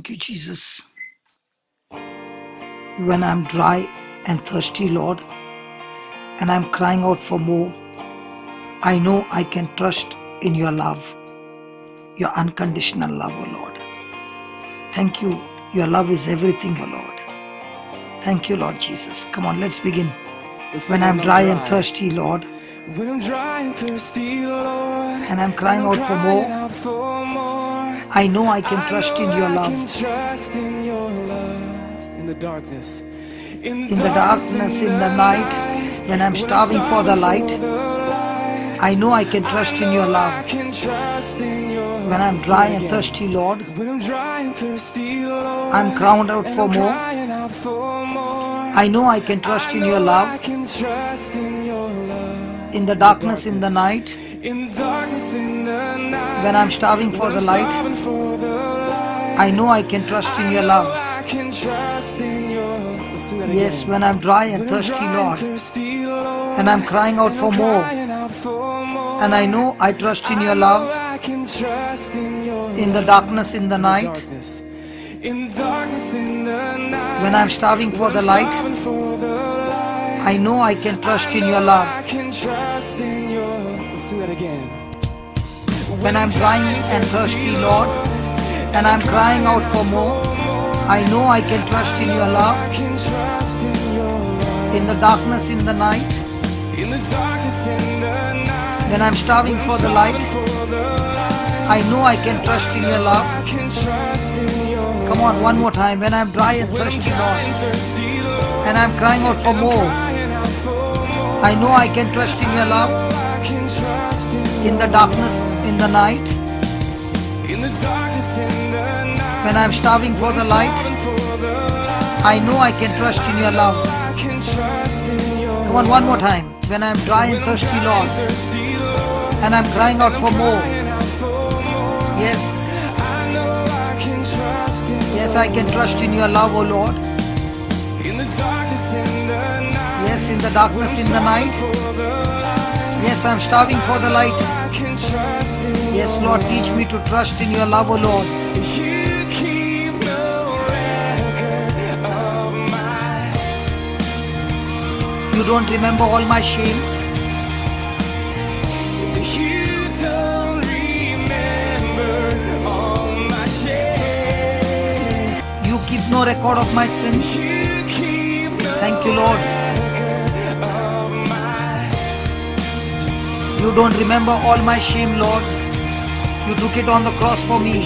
Thank you, Jesus. When I'm dry and thirsty, Lord, and I'm crying out for more, I know I can trust in your love, your unconditional love, O Lord. Thank you. Your love is everything, O Lord. Thank you, Lord Jesus. Come on, let's begin. When I'm dry and thirsty, Lord, when I'm dry and thirsty, Lord, and I'm crying out for more, I know I can trust in your love. In the darkness, in the darkness, in the night, when I'm starving for the light, I know I can trust in your love. When I'm dry and thirsty, Lord, I'm crying out for more, I know I can trust in your love. In the darkness, in the night, when I'm starving for the light, I know I can trust in your love. Yes, when I'm dry and thirsty, Lord, and I'm crying out for more, and I know I trust in your love. In the darkness, in the night, when I'm starving for the light, I know I can trust in your love. When I'm dry and thirsty, Lord, and I'm crying out for more, I know I can trust in your love. In the darkness, in the night, when I'm starving for the light, I know I can trust in your love. Come on, one more time. When I'm dry and thirsty, Lord, and I'm crying out for more, I know I can trust in your love. In the darkness, in the night, when I'm starving for the light, I know I can trust in your love. Come on, one more time. When I'm dry and thirsty, Lord, and I'm crying out for more. Yes. Yes, I can trust in your love, O Lord. Yes, in the darkness, in the night. Yes, I'm starving for the light. Yes, Lord, teach me to trust in your love, O Lord. You don't remember all my shame. You keep no record of my sin. Thank you, Lord. You don't remember all my shame, Lord. You took it on the cross for me.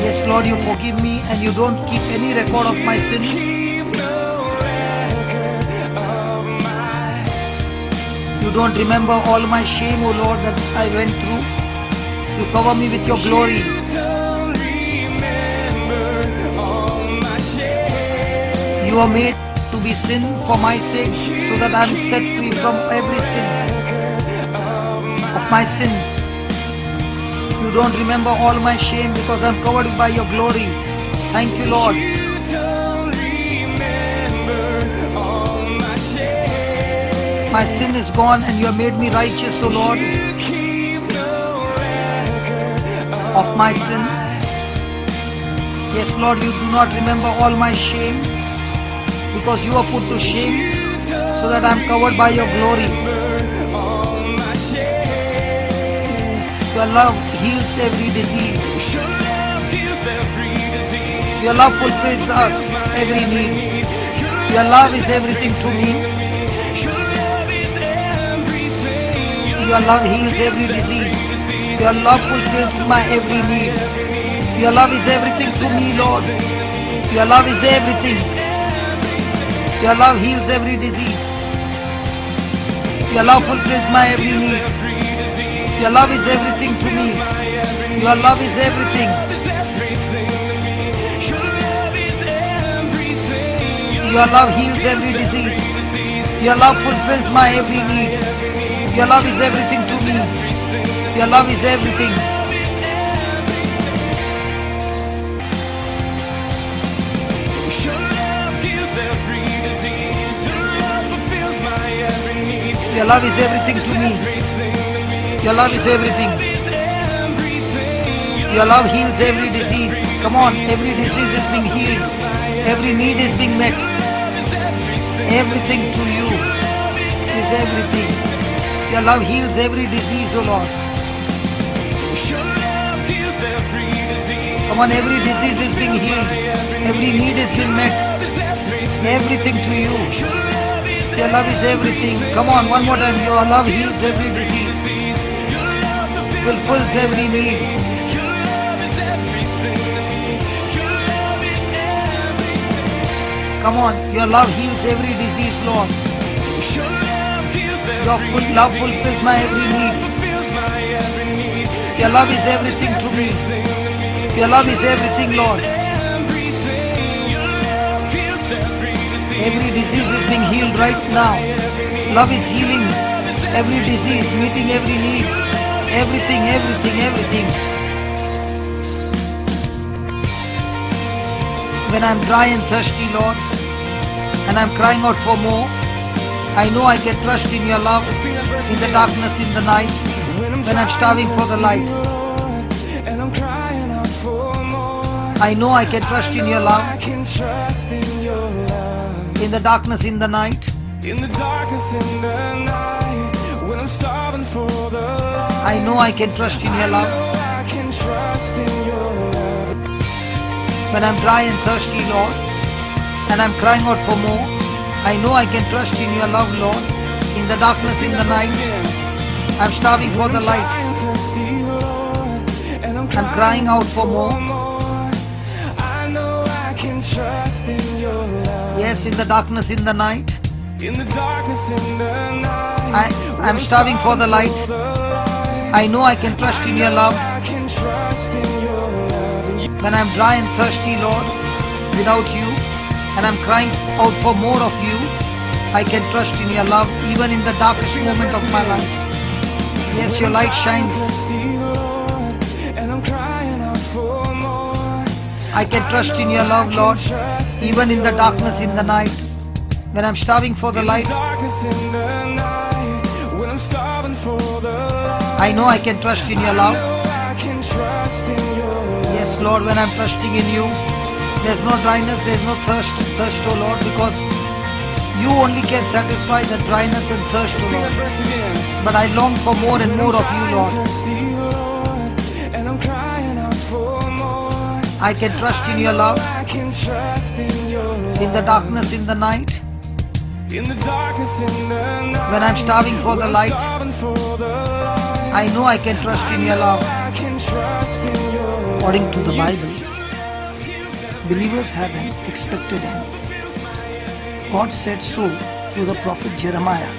Yes, Lord, you forgive me and you don't keep any record of my sin. You don't remember all my shame, O Lord, that I went through. You cover me with your glory. You are made to be sin for my sake, so that I am set free from every sin of my sin. You don't remember all my shame because I am covered by your glory. Thank you, Lord. My sin is gone and you have made me righteous, O Lord, of my sin. Yes, Lord, you do not remember all my shame because you are put to shame so that I am covered by your glory. Your love heals every disease. Your love fulfills us every need. Your love is everything to me. Your love heals every disease. Your love fulfills my every need. Your love is everything to me, Lord. Your love is everything. Your love heals every disease. Your love fulfills my every need. Your love is everything to me. Your love is everything. Your love heals every disease. Your love fulfills my every need. Your love is everything to me. Your love is everything. Your love is everything to me. Your love is everything. Your love heals every disease. Come on, every disease is being healed. Every need is being met. Everything to you is everything. Your love heals every disease, O Lord. Come on, every disease is being healed. Every need is being met. Everything to you. Your love is everything. Come on, one more time. Your love heals every disease. Fulfills every need. Come on, your love heals every disease, Lord. Your love fulfills my every need. Your love is everything to me. Your love is everything, Lord. Every disease is being healed right now. Love is healing every disease, meeting every need. Everything, everything, everything. When I'm dry and thirsty, Lord, and I'm crying out for more, I know I can trust in your love in the darkness, in the night, when I'm starving for the light. I know I can trust in your love in the darkness, in the night. In the darkness, in the night, when I'm starving for the light, I know I can trust in your love. I can trust in your love. When I'm dry and thirsty, Lord, and I'm crying out for more, I know I can trust in your love, Lord. In the darkness, in the night, I'm starving for the light. I'm crying out for more. I know I can trust in your love. Yes, in the darkness, in the night, In the darkness, in the night, I'm starving for the light. I know I can trust in your love. I can trust in your love. When I'm dry and thirsty, Lord, without you, and I'm crying out for more of you, I can trust in your love even in the darkest moment of my life. Yes, your light shines. And I'm crying out for more. I can trust in your love, Lord, even in the darkness, in the night. When I'm starving for the light, Darkness in the night, when I'm starving for the light, I know I can trust in your love. I can trust in your love. Yes, Lord, when I'm trusting in you, there's no dryness, there's no thirst, oh Lord, because you only can satisfy the dryness and thirst, oh Lord. Verse again. But I long for more and more of you, Lord. And I'm crying out for more. I can trust in your love I can trust in your love. in the darkness, in the night, In the darkness, in the night, when I'm starving for the light. starving for the light, I know I can trust in your love. I can trust in your love. According to the Bible, believers have an expected end. God said so through the prophet Jeremiah.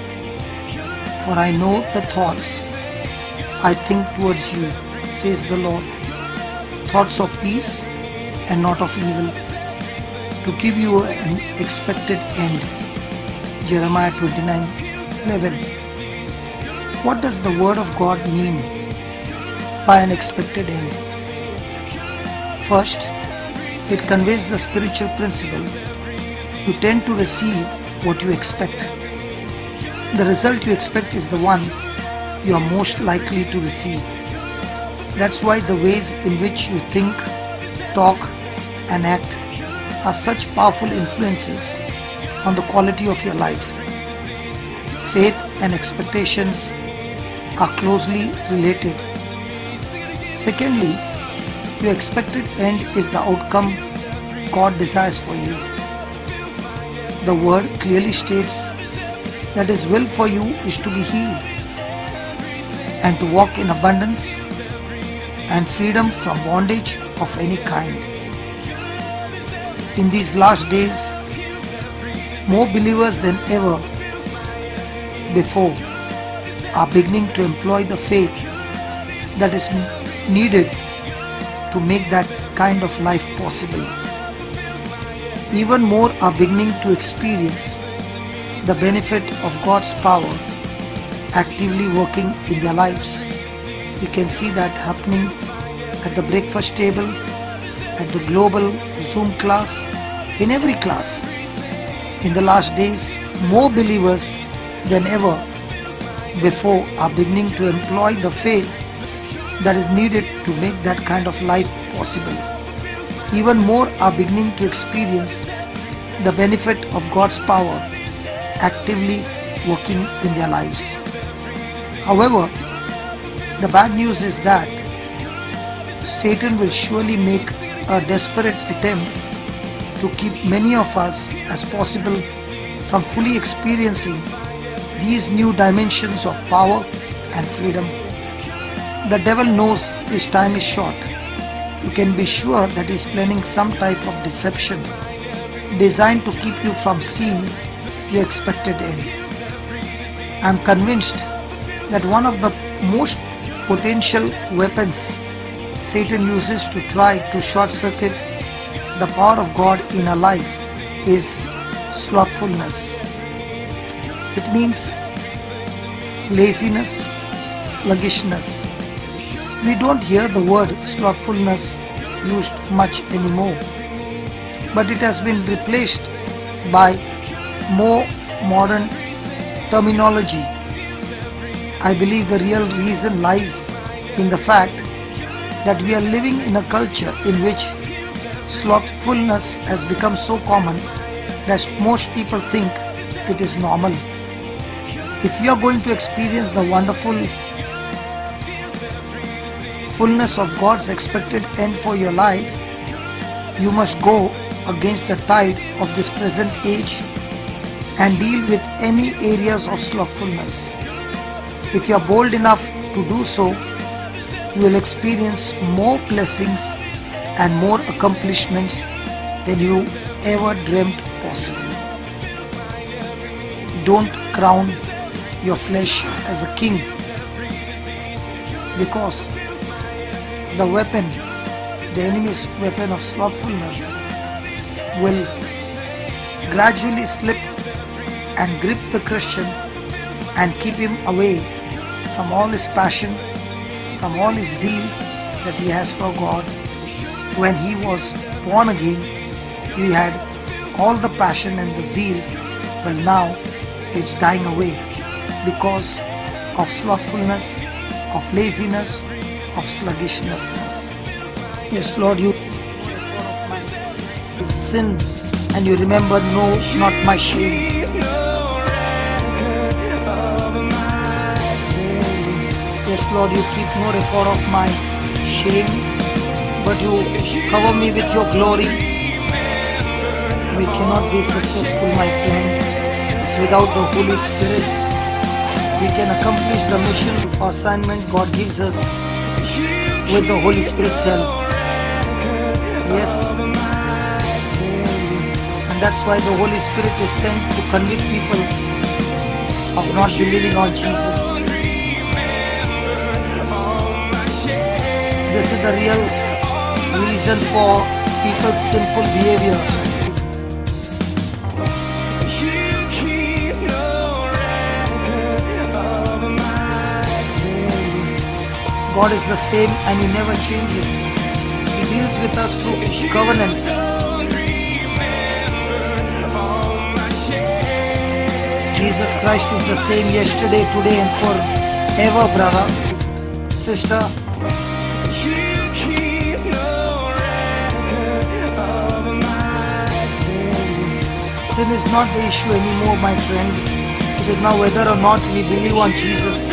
For I know the thoughts I think towards you, says the Lord, thoughts of peace and not of evil, to give you an expected end. Jeremiah 29:11. What does the word of God mean by an expected end? First, it conveys the spiritual principle. You tend to receive what you expect. The result you expect is the one you are most likely to receive. That's why the ways in which you think, talk, and act are such powerful influences on the quality of your life. Faith and expectations are closely related. Secondly, your expected end is the outcome God desires for you. The word clearly states that His will for you is to be healed and to walk in abundance and freedom from bondage of any kind. In these last days, more believers than ever before are beginning to employ the faith that is needed to make that kind of life possible. Even more are beginning to experience the benefit of God's power actively working in their lives. We can see that happening at the breakfast table, at the global Zoom class, in every class. In the last days, more believers than ever before are beginning to employ the faith that is needed to make that kind of life possible. Even more are beginning to experience the benefit of God's power actively working in their lives. However, the bad news is that Satan will surely make a desperate attempt to keep many of us as possible from fully experiencing these new dimensions of power and freedom. The devil knows his time is short. You can be sure that he is planning some type of deception designed to keep you from seeing your expected end. I am convinced that one of the most potential weapons Satan uses to try to short circuit the power of God in our life is slothfulness. It means laziness, sluggishness. We don't hear the word slothfulness used much anymore, but it has been replaced by more modern terminology. I believe the real reason lies in the fact that we are living in a culture in which slothfulness has become so common that most people think it is normal. If you are going to experience the wonderful fullness of God's expected end for your life, you must go against the tide of this present age and deal with any areas of slothfulness. If you are bold enough to do so, you will experience more blessings and more accomplishments than you ever dreamt possible. Don't crown your flesh as a king, because the weapon, the enemy's weapon of slothfulness, will gradually slip and grip the Christian and keep him away from all his passion, from all his zeal that he has for God. When he was born again, he had all the passion and the zeal, but now it's dying away because of slothfulness, of laziness, of sluggishness. Yes, Lord, you sin and you remember, no, not my shame. Yes, Lord, you keep no record of my shame, but you cover me with your glory. We cannot be successful, my friend, without the Holy Spirit. We can accomplish the mission or assignment God gives us with the Holy Spirit's help. Yes. And that's why the Holy Spirit is sent to convict people of not believing on Jesus. This is the real reason for people's sinful behavior. God is the same and He never changes. He deals with us through covenants. Jesus Christ is the same yesterday, today and forever, brother, sister. Sin is not the issue anymore, my friend. It is now whether or not we believe on Jesus.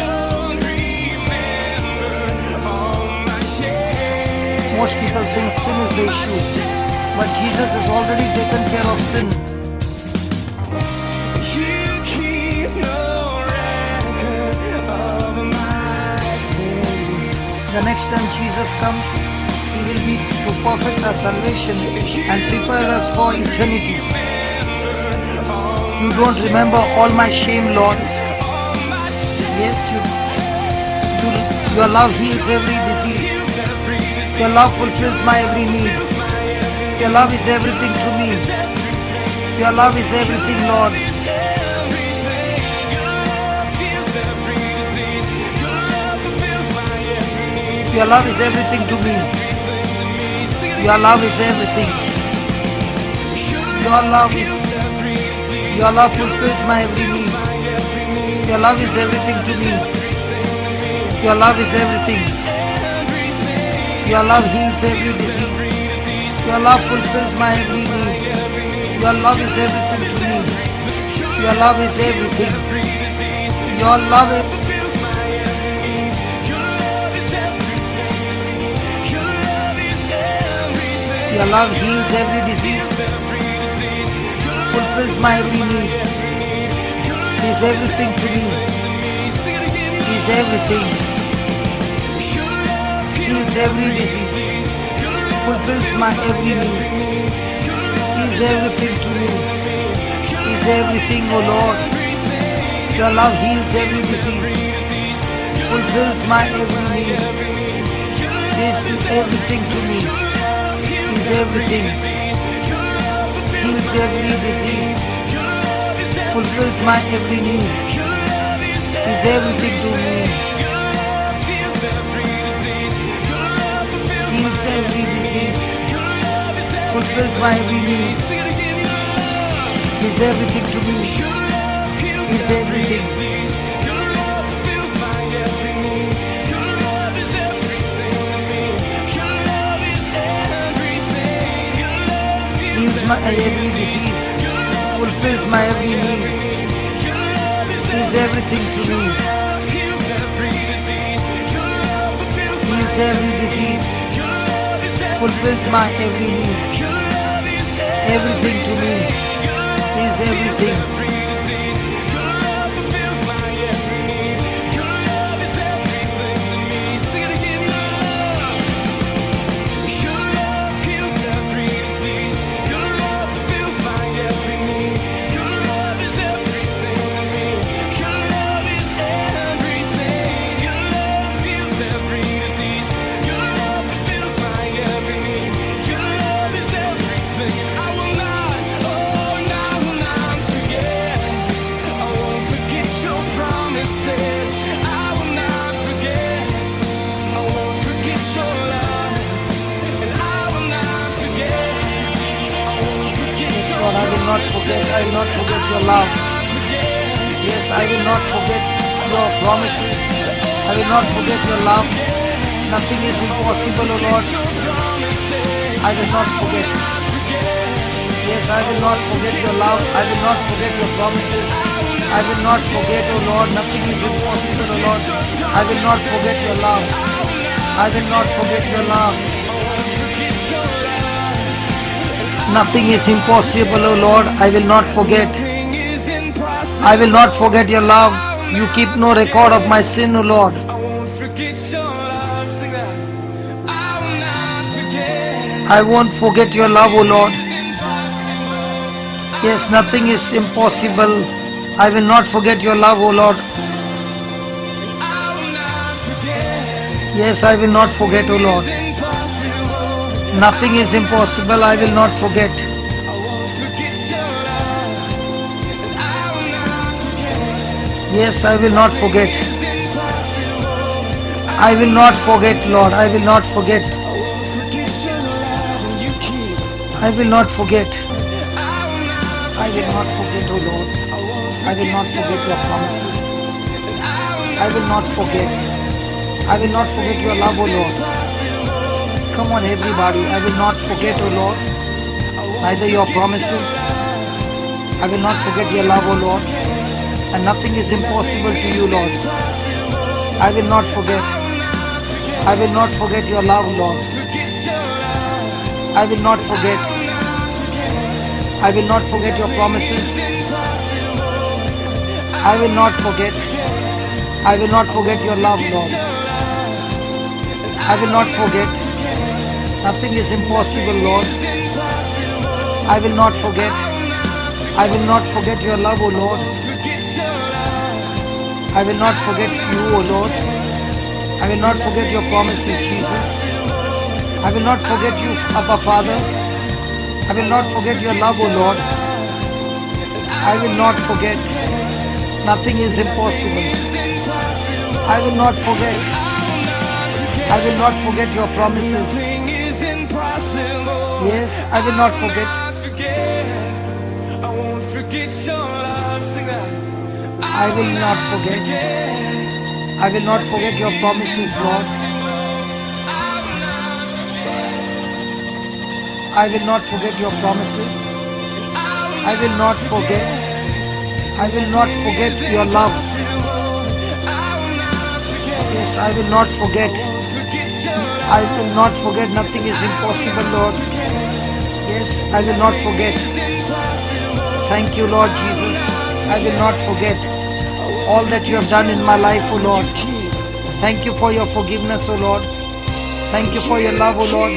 Most people think sin is the issue, but Jesus has already taken care of sin. The next time Jesus comes, He will be to perfect our salvation and prepare us for eternity. You don't remember all my shame, Lord. Yes, your love heals every disease. Your love fulfills my every need. Your love is everything to me. Your love is everything, Lord. Your love is everything to me. Your love is everything. Your love fulfills my every need. Your love is everything to me. Your love is everything. Your love heals every disease. Your love fulfills my every need. Your love is everything to me. Your love is everything. Your love is Your love heals every disease, fulfills my every need, is everything to me, is everything, heals every disease, fulfills my every need, is everything to me, is everything, O Lord. Your love heals every disease, fulfills my every need, this is everything to me. Everything, heals every disease, fulfills my every need, is everything to me, heals every disease, fulfills my every need, is everything to me, is everything. Heals my every disease, fulfills my every need, is everything to me. Heals every disease, fulfills my every need, everything to me, is everything. Lord, I will not forget your love. Yes, I will not forget your promises. I will not forget your love. Nothing is impossible, O Lord. I will not forget. Yes, I will not forget your love. I will not forget your promises. I will not forget, O Lord. Nothing is impossible, O Lord. I will not forget your love. I will not forget your love. Nothing is impossible, O Lord. I will not forget. I will not forget your love. You keep no record of my sin, O Lord. I won't forget your love, O Lord. Yes, nothing is impossible. I will not forget your love, O Lord. Yes, I will not forget, O Lord. Nothing is impossible. I will not forget. Yes, I will not forget. I will not forget, Lord. I will not forget. I will not forget. I will not forget, O Lord. I will not forget your promises. I will not forget. I will not forget your love, O Lord. Come on, everybody. I will not forget, O Lord, neither your promises. I will not forget your love, O Lord. And nothing is impossible to you, Lord. I will not forget. I will not forget your love, Lord. I will not forget. I will not forget your promises. I will not forget. I will not forget your love, Lord. I will not forget. Nothing is impossible, Lord. I will not forget. I will not forget your love, O Lord. I will not forget you, O Lord. I will not forget your promises, Jesus. I will not forget you, Abba Father. I will not forget your love, O Lord. I will not forget. Nothing is impossible. I will not forget. I will not forget your promises. Yes, I will not forget. I won't forget your love. Sing that. I will not forget. I will not forget your promises, Lord. I will not forget your promises. I will not forget. I will not forget your love. Yes, I will not forget. I will not forget. Nothing is impossible, Lord. Yes, I will not forget. Thank you, Lord Jesus. I will not forget all that you have done in my life, O Lord. Thank you for your forgiveness, O Lord. Thank you for your love, O Lord.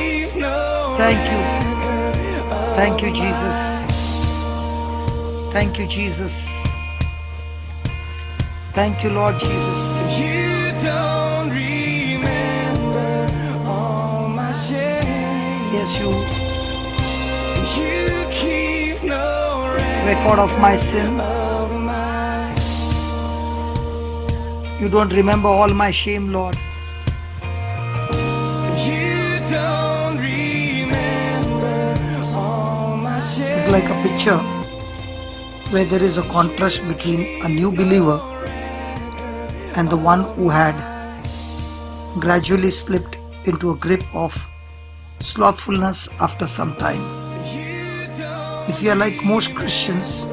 Thank you. Thank you, Jesus. Thank you, Jesus. Thank you, Lord Jesus. You don't remember all my shame. Yes, you You keep no record of my sin. of mine. You don't remember all my shame, Lord. You don't remember all my shame. It's like a picture where there is a contrast between a new believer and the one who had gradually slipped into a grip of slothfulness after some time. If you are like most Christians,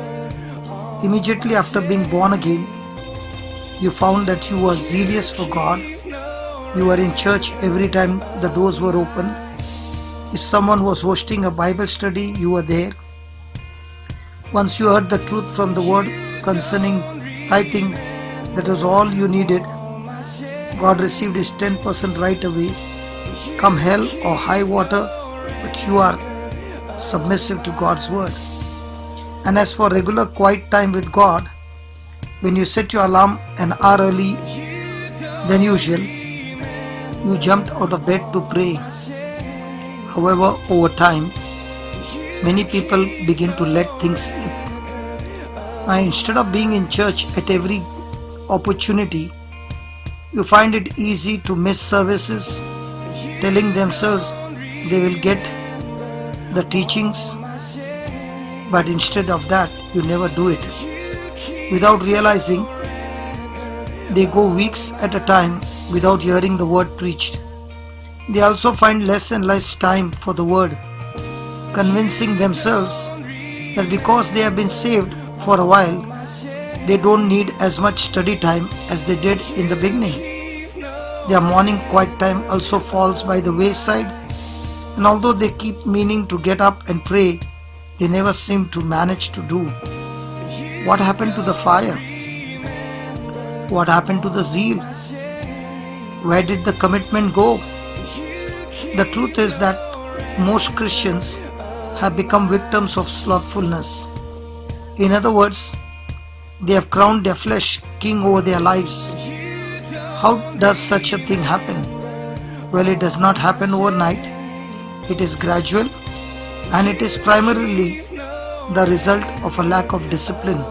immediately after being born again, you found that you were zealous for God. You were in church every time the doors were open. If someone was hosting a Bible study, you were there. Once you heard the truth from the word concerning tithing, that was all you needed. God received his 10% right away. Come hell or high water, but you are submissive to God's word. And as for regular quiet time with God, when you set your alarm an hour early than usual, you jumped out of bed to pray. However, over time, many people begin to let things slip. And instead of being in church at every opportunity, you find it easy to miss services, telling themselves they will get the teachings, but instead of that, you never do it. Without realizing, they go weeks at a time without hearing the word preached. They also find less and less time for the word, convincing themselves that because they have been saved for a while, they don't need as much study time as they did in the beginning. Their morning quiet time also falls by the wayside, and although they keep meaning to get up and pray, they never seem to manage to do. What happened to the fire? What happened to the zeal? Where did the commitment go? The truth is that most Christians have become victims of slothfulness. In other words, they have crowned their flesh king over their lives. How does such a thing happen? Well, it does not happen overnight. It is gradual, and it is primarily the result of a lack of discipline.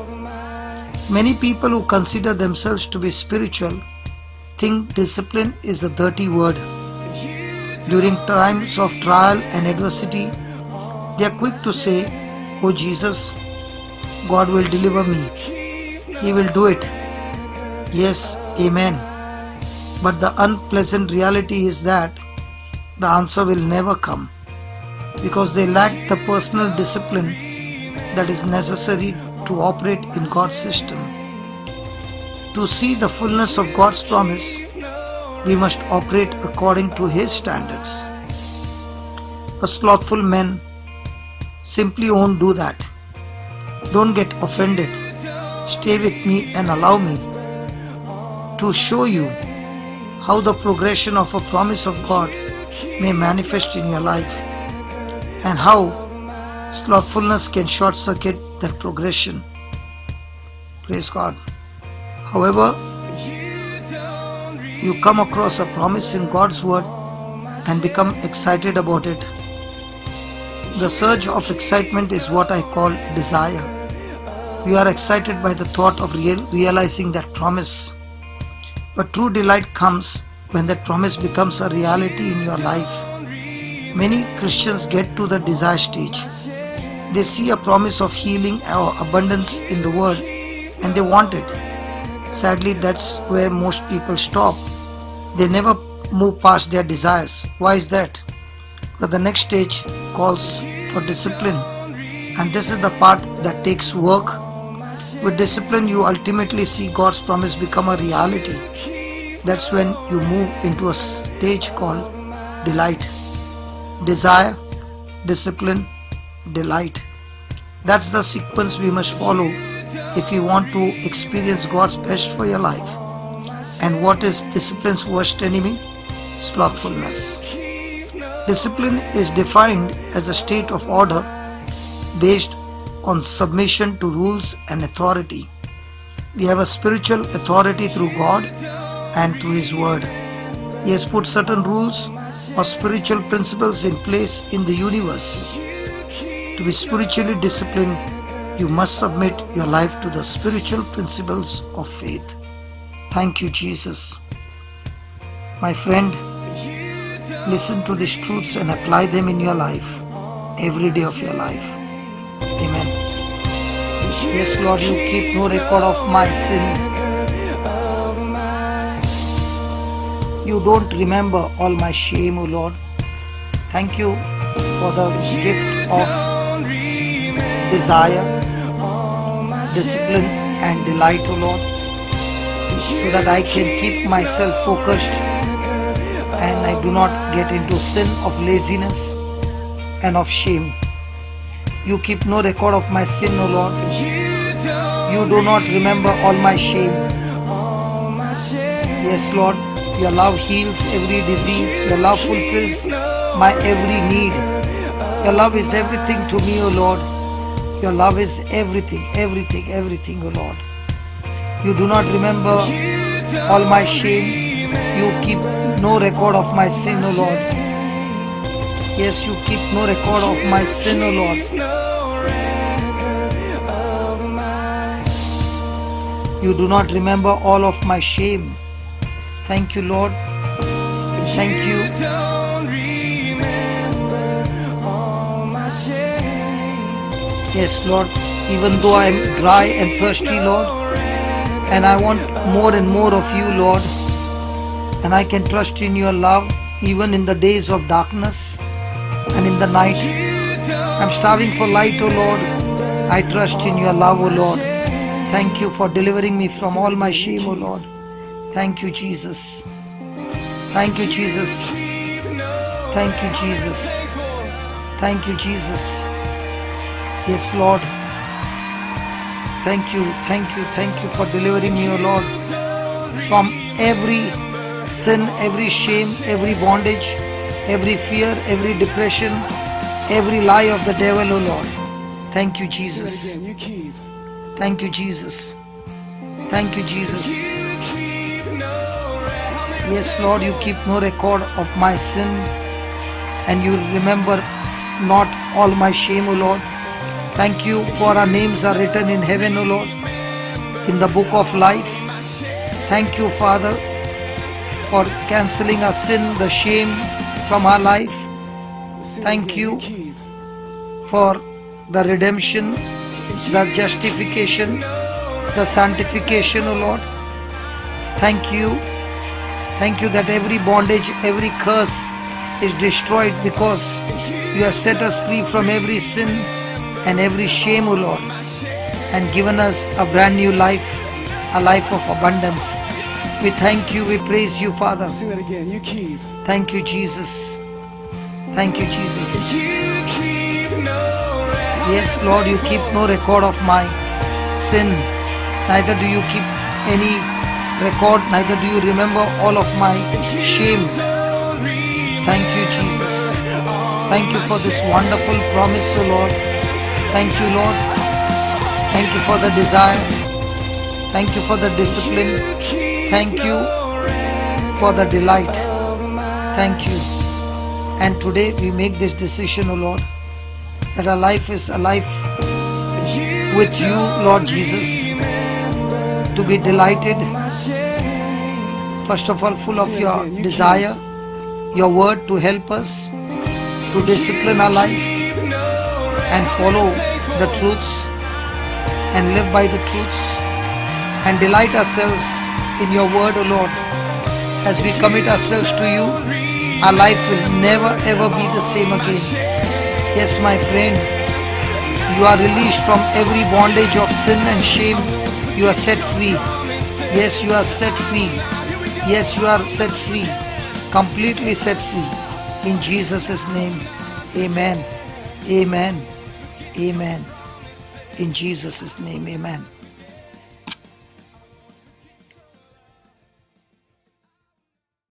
Many people who consider themselves to be spiritual think discipline is a dirty word. During times of trial and adversity, they are quick to say, "Oh Jesus, God will deliver me. He will do it." Yes, amen. But the unpleasant reality is that the answer will never come, because they lack the personal discipline that is necessary to operate in God's system. To see the fullness of God's promise, we must operate according to His standards. A slothful man simply won't do that. Don't get offended. Stay with me and allow me to show you how the progression of a promise of God may manifest in your life, and how slothfulness can short circuit that progression. Praise God. However, you come across a promise in God's word and become excited about it. The surge of excitement is what I call desire. You are excited by the thought of realizing that promise. But true delight comes when that promise becomes a reality in your life. Many Christians get to the desire stage. They see a promise of healing or abundance in the word and they want it. Sadly, that's where most people stop. They never move past their desires. Why is that? But the next stage calls for discipline, and this is the part that takes work. With discipline, you ultimately see God's promise become a reality. That's when you move into a stage called delight. Desire, discipline, delight. That's the sequence we must follow if you want to experience God's best for your life. And what is discipline's worst enemy? Slothfulness. Discipline is defined as a state of order based on submission to rules and authority. We have a spiritual authority through God and through His Word. He has put certain rules or spiritual principles in place in the universe. To be spiritually disciplined, you must submit your life to the spiritual principles of faith. Thank you, Jesus. My friend, listen to these truths and apply them in your life, every day of your life. Amen. Yes, Lord, you keep no record of my sin. You don't remember all my shame, O Lord. Thank you for the gift of desire, discipline and delight, O Lord, so that I can keep myself focused and I do not get into sin of laziness and of shame. You keep no record of my sin, O Lord. You do not remember all my shame. Yes, Lord, your love heals every disease. Your love fulfills my every need. Your love is everything to me, O Lord. Your love is everything, everything, everything, O Lord. You do not remember all my shame. You keep no record of my sin, O Lord. Yes, you keep no record of my sin, O Lord. You do not remember all of my shame. Thank you, Lord. Thank you. Yes, Lord, even though I am dry and thirsty, Lord, and I want more and more of you, Lord, and I can trust in your love even in the days of darkness and in the night. I'm starving for light, O Lord. I trust in your love, O Lord. Thank you for delivering me from all my shame, O Lord. Thank you, Jesus. Thank you, Jesus. Thank you, Jesus. Thank you, Jesus. Yes, Lord. Thank you, thank you, thank you for delivering me, O Lord, from every sin, every shame, every bondage, every fear, every depression, every lie of the devil, O Lord. Thank you, Jesus. Thank you, Jesus. Thank you, Jesus. Yes, Lord, you keep no record of my sin and you remember not all my shame, O Lord. Thank you for our names are written in heaven, O Lord, in the book of life. Thank you, Father, for cancelling our sin, the shame from our life. Thank you for the redemption, the justification, the sanctification, O Lord. Thank you. Thank you that every bondage, every curse is destroyed because you have set us free from every sin and every shame, O Lord, and given us a brand new life, a life of abundance. We thank you, we praise you, Father. Thank you, Jesus. Thank you, Jesus. Yes, Lord, you keep no record of my sin, neither do you keep any record, neither do you remember all of my shame. Thank you, Jesus. Thank you for this wonderful promise, O Lord. Thank you, Lord. Thank you for the desire. Thank you for the discipline. Thank you for the delight. Thank you. And today we make this decision, O Lord, that our life is a life with you, Lord Jesus, to be delighted, first of all, full of your desire, your word to help us to discipline our life and follow the truths and live by the truths and delight ourselves in your word, O Lord. As we commit ourselves to you, our life will never ever be the same again. Yes, my friend, you are released from every bondage of sin and shame. You are set free. Yes, you are set free. Yes, you are set free. Completely set free. In Jesus' name. Amen. Amen. Amen. In Jesus' name. Amen.